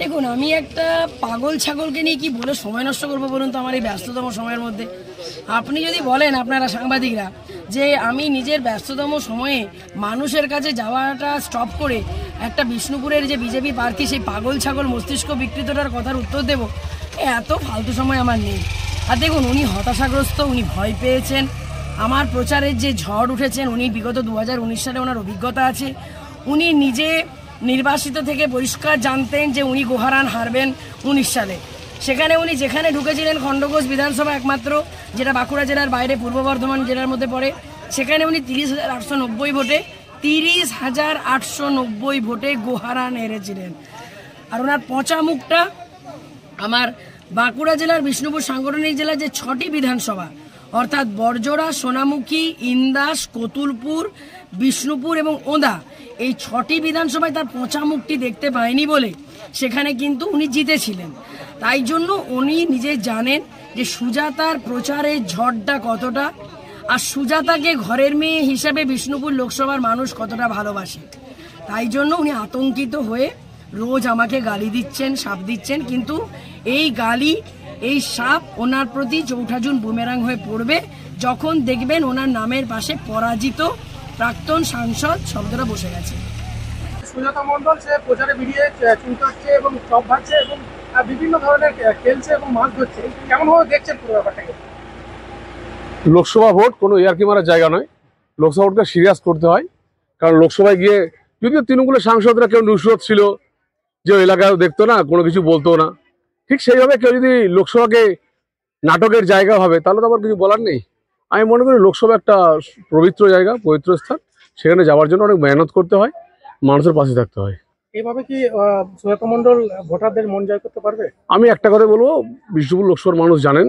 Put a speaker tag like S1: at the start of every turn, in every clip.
S1: দেখুন, আমি একটা পাগল ছাগলকে নিয়ে কি বলে সময় নষ্ট করবো বলুন তো আমার এই ব্যস্ততম সময়ের মধ্যে। আপনি যদি বলেন আপনারা সাংবাদিকরা যে আমি নিজের ব্যস্ততম সময়ে মানুষের কাছে যাওয়াটা স্টপ করে একটা বিষ্ণুপুরের যে বিজেপি প্রার্থী সেই পাগল ছাগল মস্তিষ্ক বিকৃতটার কথার উত্তর দেবো, এত ফালতু সময় আমার নেই। আর দেখুন, উনি হতাশাগ্রস্ত, উনি ভয় পেয়েছেন। আমার প্রচারের যে ঝড় উঠেছেন, উনি বিগত 2019 সালে ওনার অভিজ্ঞতা আছে। উনি নিজে নির্বাসিত থেকে পরিষ্কার জানতেন যে উনি গোহারান হারবেন 19 সালে। সেখানে উনি যেখানে ঢুকেছিলেন খণ্ডঘোষ বিধানসভা একমাত্র, যেটা বাঁকুড়া জেলার বাইরে পূর্ব বর্ধমান জেলার মধ্যে পড়ে, সেখানে উনি 30,890 ভোটে 30,890 ভোটে গোহারান হেরেছিলেন। আর ওনার পচা মুখটা আমার বাঁকুড়া জেলার বিষ্ণুপুর সাংগঠনিক জেলার যে 6টি বিধানসভা অর্থাৎ বরজোড়া, সোনামুখী, ইন্দাস, কতুলপুর, বিষ্ণুপুর এবং ওঁদা, এই 6টি বিধানসভায় তার পচা মুখটি দেখতে পায়নি বলে সেখানে কিন্তু উনি জিতেছিলেন। তাই জন্য উনি নিজে জানেন যে সুজাতার প্রচারের ঝড়টা কতটা, আর সুজাতাকে ঘরের মেয়ে হিসেবে বিষ্ণুপুর লোকসভার মানুষ কতটা ভালোবাসে। তাই জন্য উনি আতঙ্কিত হয়ে রোজ আমাকে গালি দিচ্ছেন, শাপ দিচ্ছেন। কিন্তু এই গালি, এই শাপ ওনার প্রতি 4 জুন বুমেরাং হয়ে পড়বে যখন দেখবেন ওনার নামের পাশে পরাজিত প্রাক্তন সাংসদ শব্দটা বসে গেছে।
S2: সুজাতা মণ্ডল সে প্রচারে বেরিয়ে চুল কাটছে এবং চপ ভাজছে এবং বিভিন্ন ধরনের খেলছে এবং মাছ ধরছে, কেমন ভাবে দেখছেন পুরো ব্যাপারটাকে?
S3: লোকসভা ভোট কোনো ইয়ার্কি মারার জায়গা নয়। লোকসভা ভোটকে সিরিয়াস করতে হয়, কারণ লোকসভায় গিয়ে যদিও তৃণমূলের সাংসদরা কেউ নুসরত ছিল যে এলাকায় দেখতো না, কোনো কিছু বলতো না, ঠিক সেইভাবে কেউ যদি লোকসভাকে নাটকের জায়গা হবে তাহলে তো আমার কিছু বলার নেই। আমি মনে করি লোকসভা একটা পবিত্র জায়গা, পবিত্র স্থান, সেখানে যাওয়ার জন্য অনেক মেহনত করতে হয়, মানুষের পাশে থাকতে হয়।
S2: এইভাবে কি সুজাতা মণ্ডল ভোটারদের মন জয় করতে পারবে?
S3: আমি একটা কথা বলবো, বিষ্ণুপুর লোকসভার মানুষ জানেন,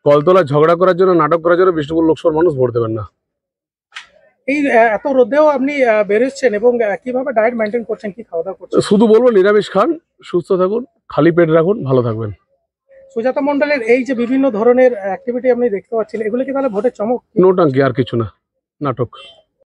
S3: কলতলায় ঝগড়া করার জন্য, নাটক করার জন্য বিষ্ণুপুর লোকসভার মানুষ ভোট দেবেন না।
S2: এই এত রোদেও আপনি বেরোচ্ছেন এবং কিভাবে ডায়েট মেনটেন করছেন, কি খাওয়া দাওয়া করছেন?
S3: শুধু বলবো নিরামিষ খান, সুস্থ থাকুন, খালি পেট রাখুন, ভালো থাকবেন।
S2: সুজাতা মণ্ডলের এই যে বিভিন্ন ধরনের অ্যাক্টিভিটি আপনি দেখতে পাচ্ছেন, এগুলো কি তাহলে ভোটের চমক?
S3: নোটাঙ্কি, আর কিছু না, নাটক।